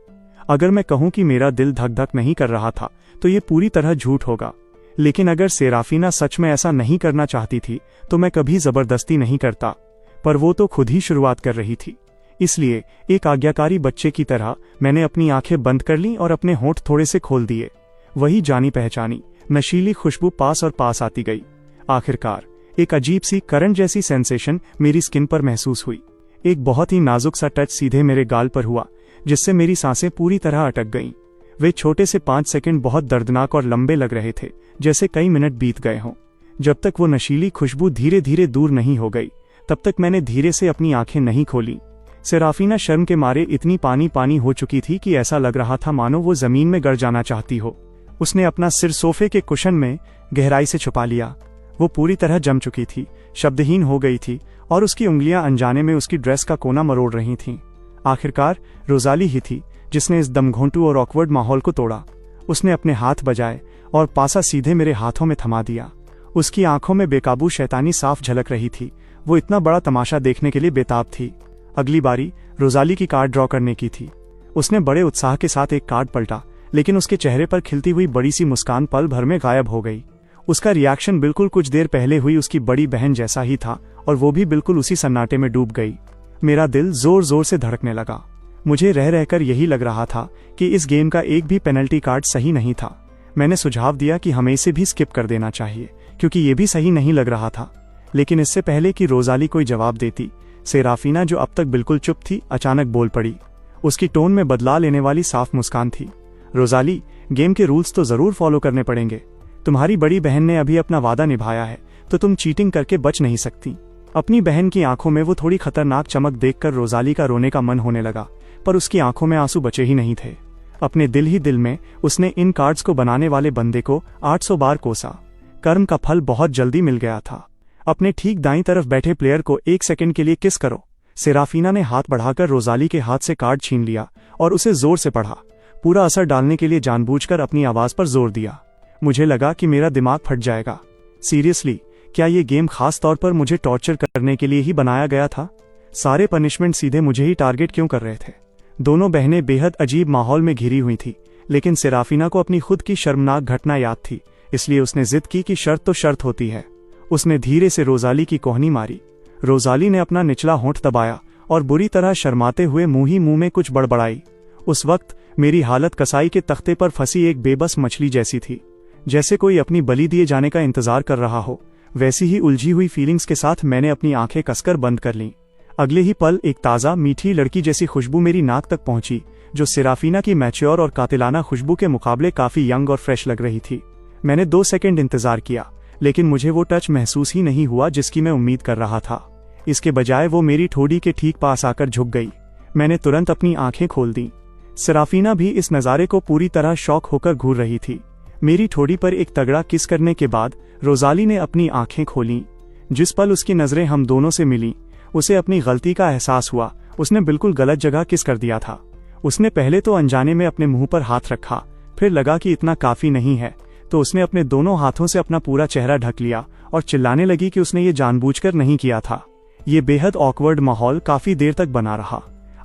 अगर मैं कहूं कि मेरा दिल धक धक नहीं कर रहा था तो ये पूरी तरह झूठ होगा। लेकिन अगर सेराफीना सच में ऐसा नहीं करना चाहती थी तो मैं कभी जबरदस्ती नहीं करता। पर वो तो खुद ही शुरुआत कर रही थी। इसलिए एक आज्ञाकारी बच्चे की तरह मैंने अपनी आंखें बंद कर लीं और अपने होंठ थोड़े से खोल दिए। वही जानी पहचानी नशीली खुशबू पास और पास आती गई। आखिरकार एक अजीब सी करंट जैसी सेंसेशन मेरी स्किन पर महसूस हुई। एक बहुत ही नाजुक सा टच सीधे मेरे गाल पर हुआ, जिससे मेरी सांसें पूरी तरह अटक गईं। वे छोटे से 5 सेकंड बहुत दर्दनाक और लंबे लग रहे थे, जैसे कई मिनट बीत गए हों। जब तक वो नशीली खुशबू धीरे धीरे दूर नहीं हो गई तब तक मैंने धीरे से अपनी आंखें नहीं खोली। सेराफीना शर्म के मारे इतनी पानी पानी हो चुकी थी कि ऐसा लग रहा था मानो वो जमीन में गड़ जाना चाहती हो। उसने अपना सिर सोफे के कुशन में गहराई से छुपा लिया। वो पूरी तरह जम चुकी थी, शब्दहीन हो गई थी और उसकी उंगलियां अनजाने में उसकी ड्रेस का कोना मरोड़ रही थीं। आखिरकार रोजाली ही थी जिसने इस दमघोंटू और ऑकवर्ड माहौल को तोड़ा। उसने अपने हाथ बजाए और पासा सीधे मेरे हाथों में थमा दिया। उसकी आंखों में बेकाबू शैतानी साफ झलक रही थी। वो इतना बड़ा तमाशा देखने के लिए बेताब थी। अगली बारी रोजाली की कार्ड ड्रॉ करने की थी। उसने बड़े उत्साह के साथ एक कार्ड पलटा, लेकिन उसके चेहरे पर खिलती हुई बड़ी सी मुस्कान पल भर में गायब हो गई। उसका रिएक्शन बिल्कुल कुछ देर पहले हुई उसकी बड़ी बहन जैसा ही था और वो भी बिल्कुल उसी सन्नाटे में डूब गई। मेरा दिल जोर जोर से धड़कने लगा। मुझे रह रहकर यही लग रहा था कि इस गेम का एक भी पेनल्टी कार्ड सही नहीं था। मैंने सुझाव दिया कि हमें इसे भी स्किप कर देना चाहिए, क्योंकि ये भी सही नहीं लग रहा था। लेकिन इससे पहले कि रोजाली कोई जवाब देती, सेराफीना जो अब तक बिल्कुल चुप थी अचानक बोल पड़ी। उसकी टोन में बदला लेने वाली साफ मुस्कान थी। रोजाली, गेम के रूल्स तो जरूर फॉलो करने पड़ेंगे। तुम्हारी बड़ी बहन ने अभी अपना वादा निभाया है तो तुम चीटिंग करके बच नहीं सकती। अपनी बहन की आंखों में वो थोड़ी खतरनाक चमक देखकर रोजाली का रोने का मन होने लगा, पर उसकी आंखों में आंसू बचे ही नहीं थे। अपने दिल ही दिल में उसने इन कार्ड्स को बनाने वाले बंदे को 800 बार कोसा। कर्म का फल बहुत जल्दी मिल गया था। अपने ठीक दाईं तरफ बैठे प्लेयर को 1 सेकंड के लिए किस करो। सेराफीना ने हाथ बढ़ाकर रोजाली के हाथ से कार्ड छीन लिया और उसे जोर से पढ़ा, पूरा असर डालने के लिए जानबूझकर अपनी आवाज पर जोर दिया। मुझे लगा कि मेरा दिमाग फट जाएगा। सीरियसली, क्या ये गेम खास तौर पर मुझे टॉर्चर करने के लिए ही बनाया गया था? सारे पनिशमेंट सीधे मुझे ही टारगेट क्यों कर रहे थे? दोनों बहनें बेहद अजीब माहौल में घिरी हुई थी, लेकिन सेराफीना को अपनी खुद की शर्मनाक घटना याद थी, इसलिए उसने जिद की कि शर्त तो शर्त होती है। उसने धीरे से रोजाली की कोहनी मारी। रोजाली ने अपना निचला होंठ दबाया और बुरी तरह शर्माते हुए मुंह ही मुंह में कुछ बड़बड़ाई। उस वक्त मेरी हालत कसाई के तख्ते पर फंसी एक बेबस मछली जैसी थी। जैसे कोई अपनी बलि दिए जाने का इंतजार कर रहा हो, वैसी ही उलझी हुई फीलिंग्स के साथ मैंने अपनी आंखें कसकर बंद कर लीं। अगले ही पल एक ताज़ा मीठी लड़की जैसी खुशबू मेरी नाक तक पहुंची, जो सेराफीना की मैच्योर और कातिलाना खुशबू के मुकाबले काफी यंग और फ्रेश लग रही थी। मैंने 2 सेकंड इंतजार किया, लेकिन मुझे वो टच महसूस ही नहीं हुआ जिसकी मैं उम्मीद कर रहा था। इसके बजाय वो मेरी ठोड़ी के ठीक पास आकर झुक गई। मैंने तुरंत अपनी आंखें खोल दी। सेराफीना भी इस नज़ारे को पूरी तरह शॉक होकर घूर रही थी। मेरी ठोड़ी पर एक तगड़ा किस करने के बाद रोजाली ने अपनी आंखें खोलीं। जिस पल उसकी नजरें हम दोनों से मिलीं, उसे अपनी गलती का एहसास हुआ। उसने बिल्कुल गलत जगह किस कर दिया था। उसने पहले तो अनजाने में अपने मुंह पर हाथ रखा, फिर लगा कि इतना काफी नहीं है, तो उसने अपने दोनों हाथों से अपना पूरा चेहरा ढक लिया और चिल्लाने लगी कि उसने ये जानबूझकर नहीं किया था। ये बेहद ऑकवर्ड माहौल काफी देर तक बना रहा।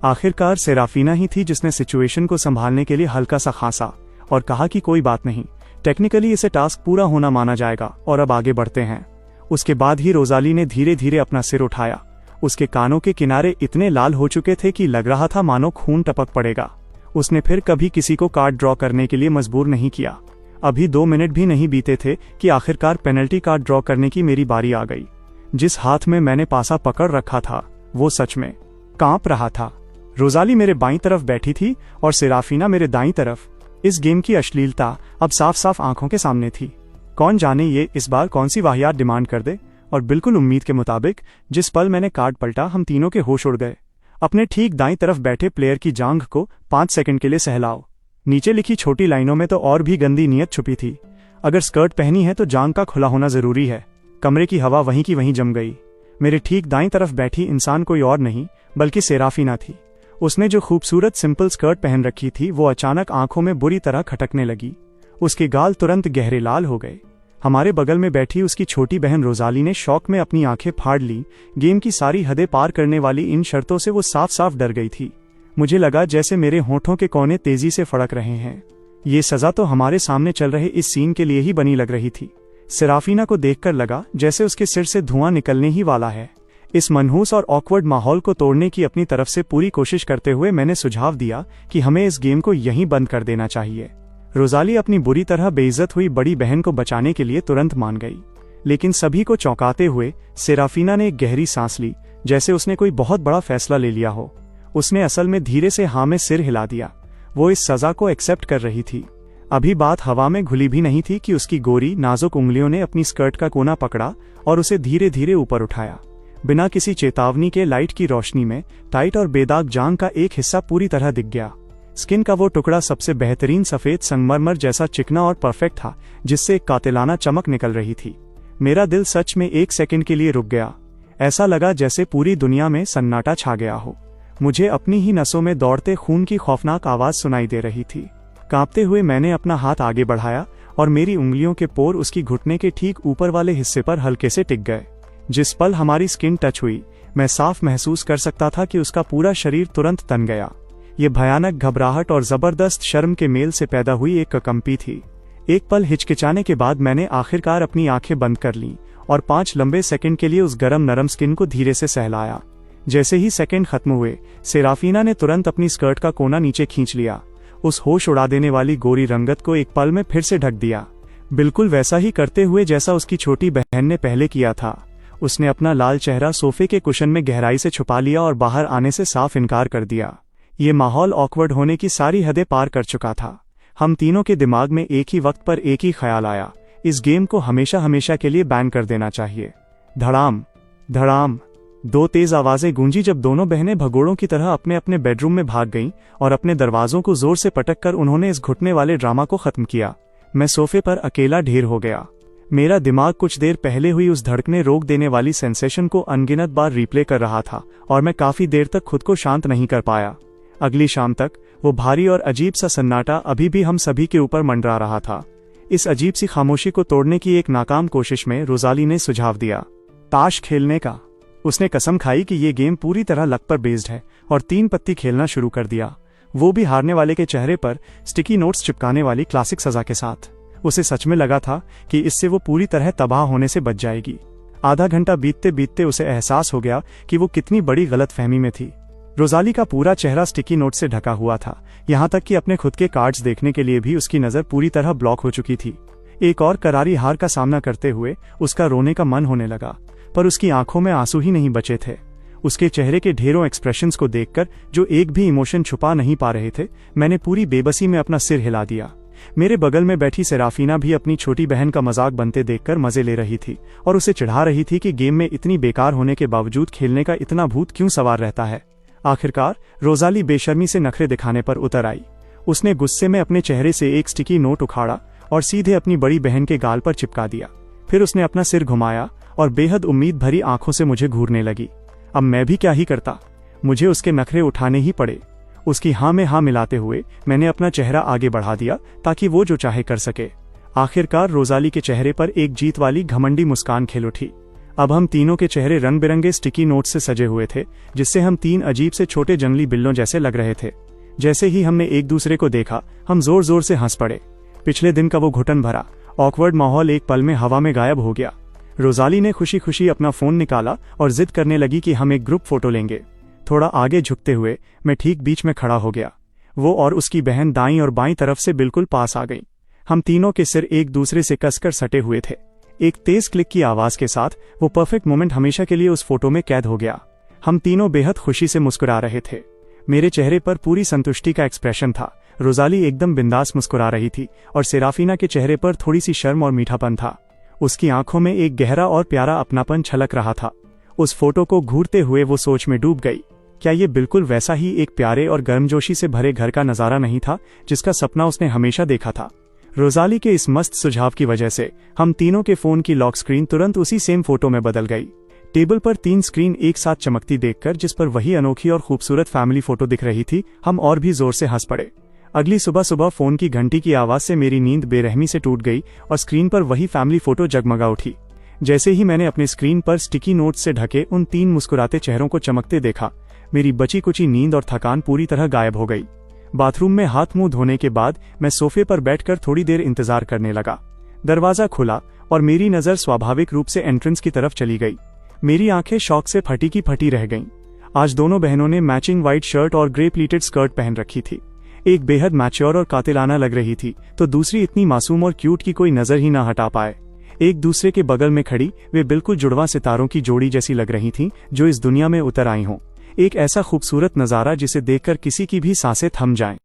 आखिरकार सेराफीना ही थी जिसने सिचुएशन को संभालने के लिए हल्का सा खांसा और कहा कि कोई बात नहीं, टेक्निकली इसे टास्क पूरा होना माना जाएगा और अब आगे बढ़ते हैं। उसके बाद ही रोजाली ने धीरे धीरे अपना सिर उठाया। उसके कानों के किनारे इतने लाल हो चुके थे कि लग रहा था मानो खून टपक पड़ेगा। उसने फिर कभी किसी को कार्ड ड्रॉ करने के लिए मजबूर नहीं किया। अभी 2 मिनट भी नहीं बीते थे कि आखिरकार पेनल्टी कार्ड ड्रॉ करने की मेरी बारी आ गई। जिस हाथ में मैंने पासा पकड़ रखा था, वो सच में कांप रहा था। रोजाली मेरे बाईं तरफ बैठी थी और सेराफीना मेरे दाईं तरफ। इस गेम की अश्लीलता अब साफ साफ आंखों के सामने थी। कौन जाने ये इस बार कौन सी वाहियात डिमांड कर दे। और बिल्कुल उम्मीद के मुताबिक जिस पल मैंने कार्ड पलटा, हम तीनों के होश उड़ गए। अपने ठीक दाईं तरफ बैठे प्लेयर की जांघ को 5 सेकंड के लिए सहलाओ। नीचे लिखी छोटी लाइनों में तो और भी गंदी नीयत छुपी थी। अगर स्कर्ट पहनी है तो जांघ का खुला होना जरूरी है। कमरे की हवा वहीं की वहीं जम गई। मेरे ठीक दाईं तरफ बैठी इंसान कोई और नहीं बल्कि सेराफीना थी। उसने जो खूबसूरत सिंपल स्कर्ट पहन रखी थी, वो अचानक आंखों में बुरी तरह खटकने लगी। उसके गाल तुरंत गहरे लाल हो गए। हमारे बगल में बैठी उसकी छोटी बहन रोजाली ने शौक में अपनी आंखें फाड़ ली। गेम की सारी हदें पार करने वाली इन शर्तों से वो साफ साफ डर गई थी। मुझे लगा जैसे मेरे होठों के कोने तेजी से फड़क रहे हैं। ये सजा तो हमारे सामने चल रहे इस सीन के लिए ही बनी लग रही थी। सेराफीना को देखकर लगा जैसे उसके सिर से धुआं निकलने ही वाला है। इस मनहूस और ऑकवर्ड माहौल को तोड़ने की अपनी तरफ से पूरी कोशिश करते हुए मैंने सुझाव दिया कि हमें इस गेम को यहीं बंद कर देना चाहिए। रोजाली अपनी बुरी तरह बेइज्जत हुई बड़ी बहन को बचाने के लिए तुरंत मान गई, लेकिन सभी को चौंकाते हुए सेराफीना ने एक गहरी सांस ली, जैसे उसने कोई बहुत बड़ा फैसला ले लिया हो। उसने असल में धीरे से हाँ में सिर हिला दिया। वो इस सजा को एक्सेप्ट कर रही थी। अभी बात हवा में घुली भी नहीं थी कि उसकी गोरी नाजुक उंगलियों ने अपनी स्कर्ट का कोना पकड़ा और उसे धीरे धीरे ऊपर उठाया। बिना किसी चेतावनी के लाइट की रोशनी में टाइट और बेदाग जांघ का एक हिस्सा पूरी तरह दिख गया। स्किन का वो टुकड़ा सबसे बेहतरीन सफेद संगमरमर जैसा चिकना और परफेक्ट था, जिससे एक कातिलाना चमक निकल रही थी। मेरा दिल सच में 1 सेकंड के लिए रुक गया। ऐसा लगा जैसे पूरी दुनिया में सन्नाटा छा गया हो। मुझे अपनी ही नसों में दौड़ते खून की खौफनाक आवाज सुनाई दे रही थी। कांपते हुए मैंने अपना हाथ आगे बढ़ाया और मेरी उंगलियों के पोर उसकी घुटने के ठीक ऊपर वाले हिस्से पर हल्के से टिक गए। जिस पल हमारी स्किन टच हुई, मैं साफ महसूस कर सकता था कि उसका पूरा शरीर तुरंत तन गया। ये भयानक घबराहट और जबरदस्त शर्म के मेल से पैदा हुई एक कंपी थी। एक पल हिचकिचाने के बाद मैंने आखिरकार अपनी आंखें बंद कर लीं और 5 लंबे सेकंड के लिए उस गरम नरम स्किन को धीरे से सहलाया। जैसे ही सेकंड खत्म हुए, सेराफीना ने तुरंत अपनी स्कर्ट का कोना नीचे खींच लिया। उस होश उड़ा देने वाली गोरी रंगत को एक पल में फिर से ढक दिया, बिल्कुल वैसा ही करते हुए जैसा उसकी छोटी बहन ने पहले किया था। उसने अपना लाल चेहरा सोफे के कुशन में गहराई से छुपा लिया और बाहर आने से साफ इनकार कर दिया। ये माहौल ऑकवर्ड होने की सारी हदें पार कर चुका था। हम तीनों के दिमाग में एक ही वक्त पर एक ही ख्याल आया, इस गेम को हमेशा हमेशा के लिए बैन कर देना चाहिए। धड़ाम धड़ाम दो तेज आवाजें गूंजी जब दोनों बहनें भगोड़ों की तरह अपने अपने बेडरूम में भाग गईं और अपने दरवाजों को जोर से पटक कर उन्होंने इस घुटने वाले ड्रामा को खत्म किया। मैं सोफे पर अकेला ढेर हो गया। मेरा दिमाग कुछ देर पहले हुई उस धड़कने रोक देने वाली सेंसेशन को अनगिनत बार रिप्ले कर रहा था और मैं काफी देर तक खुद को शांत नहीं कर पाया। अगली शाम तक वो भारी और अजीब सा सन्नाटा अभी भी हम सभी के ऊपर मंडरा रहा था। इस अजीब सी खामोशी को तोड़ने की एक नाकाम कोशिश में रोजाली ने सुझाव दिया, ताश खेलने का। उसने कसम खाई कि ये गेम पूरी तरह लक पर बेस्ड है और 3 पत्ती खेलना शुरू कर दिया, वो भी हारने वाले के चेहरे पर स्टिकी नोट्स चिपकाने वाली क्लासिक सजा के साथ। उसे सच में लगा था कि इससे वो पूरी तरह तबाह होने से बच जाएगी। आधा घंटा बीतते बीतते उसे एहसास हो गया कि वो कितनी बड़ी गलतफहमी में थी। रोजाली का पूरा चेहरा स्टिकी नोट से ढका हुआ था, यहाँ तक कि अपने खुद के कार्ड्स देखने के लिए भी उसकी नजर पूरी तरह ब्लॉक हो चुकी थी। एक और करारी हार का सामना करते हुए उसका रोने का मन होने लगा, पर उसकी आंखों में आंसू ही नहीं बचे थे। उसके चेहरे के ढेरों एक्सप्रेशंस को देखकर जो एक भी इमोशन छुपा नहीं पा रहे थे, मैंने पूरी बेबसी में अपना सिर हिला दिया। मेरे बगल में बैठी सेराफीना भी अपनी छोटी बहन का मजाक बनते देखकर मजे ले रही थी और उसे चिढ़ा रही थी कि गेम में इतनी बेकार होने के बावजूद खेलने का इतना भूत क्यों सवार रहता है। आखिरकार रोजाली बेशर्मी से नखरे दिखाने पर उतर आई। उसने गुस्से में अपने चेहरे से एक स्टिकी नोट उखाड़ा और सीधे अपनी बड़ी बहन के गाल पर चिपका दिया। फिर उसने अपना सिर घुमाया और बेहद उम्मीद भरी आंखों से मुझे घूरने लगी। अब मैं भी क्या ही करता, मुझे उसके नखरे उठाने ही पड़े। उसकी हाँ में हाँ मिलाते हुए मैंने अपना चेहरा आगे बढ़ा दिया ताकि वो जो चाहे कर सके। आखिरकार रोजाली के चेहरे पर एक जीत वाली घमंडी मुस्कान खिल उठी। अब हम तीनों के चेहरे रंग बिरंगे स्टिकी नोट से सजे हुए थे, जिससे हम 3 अजीब से छोटे जंगली बिल्लों जैसे लग रहे थे। जैसे ही हमने एक दूसरे को देखा, हम जोर जोर से हंस पड़े। पिछले दिन का वो घुटन भरा ऑकवर्ड माहौल एक पल में हवा में गायब हो गया। रोजाली ने खुशी खुशी अपना फोन निकाला और जिद करने लगी कि हम एक ग्रुप फोटो लेंगे। थोड़ा आगे झुकते हुए मैं ठीक बीच में खड़ा हो गया। वो और उसकी बहन दाईं और बाईं तरफ से बिल्कुल पास आ गई। हम तीनों के सिर एक दूसरे से कसकर सटे हुए थे। एक तेज क्लिक की आवाज के साथ वो परफेक्ट मोमेंट हमेशा के लिए उस फोटो में कैद हो गया। हम तीनों बेहद खुशी से मुस्कुरा रहे थे। मेरे चेहरे पर पूरी संतुष्टि का एक्सप्रेशन था। रोजाली एकदम बिंदास मुस्कुरा रही थी और सेराफीना के चेहरे पर थोड़ी सी शर्म और मीठापन था। उसकी आंखों में एक गहरा और प्यारा अपनापन छलक रहा था। उस फोटो को घूरते हुए वो सोच में डूब गई। क्या ये बिल्कुल वैसा ही एक प्यारे और गर्मजोशी से भरे घर का नजारा नहीं था जिसका सपना उसने हमेशा देखा था? रोजाली के इस मस्त सुझाव की वजह से हम तीनों के फोन की लॉक स्क्रीन तुरंत उसी सेम फोटो में बदल गई। टेबल पर 3 स्क्रीन एक साथ चमकती देखकर जिस पर वही अनोखी और खूबसूरत फैमिली फोटो दिख रही थी, हम और भी जोर से हंस पड़े। अगली सुबह सुबह फोन की घंटी की आवाज से मेरी नींद बेरहमी से टूट गई और स्क्रीन पर वही फैमिली फोटो जगमगा उठी। जैसे ही मैंने अपने स्क्रीन पर स्टिकी नोट से ढके उन 3 मुस्कुराते चेहरों को चमकते देखा, मेरी बची कुची नींद और थकान पूरी तरह गायब हो गई। बाथरूम में हाथ मुंह धोने के बाद मैं सोफे पर बैठकर थोड़ी देर इंतजार करने लगा। दरवाजा खुला और मेरी नजर स्वाभाविक रूप से एंट्रेंस की तरफ चली गई। मेरी आंखें शौक से फटी की फटी रह गईं। आज दोनों बहनों ने मैचिंग व्हाइट शर्ट और ग्रे प्लीटेड स्कर्ट पहन रखी थी। एक बेहद मैच्योर और कातिलाना लग रही थी, तो दूसरी इतनी मासूम और क्यूट की कोई नजर ही ना हटा पाए। एक दूसरे के बगल में खड़ी वे बिल्कुल जुड़वा सितारों की जोड़ी जैसी लग रही थीं, जो इस दुनिया में उतर आई हों। एक ऐसा खूबसूरत नजारा जिसे देखकर किसी की भी सांसें थम जाएं।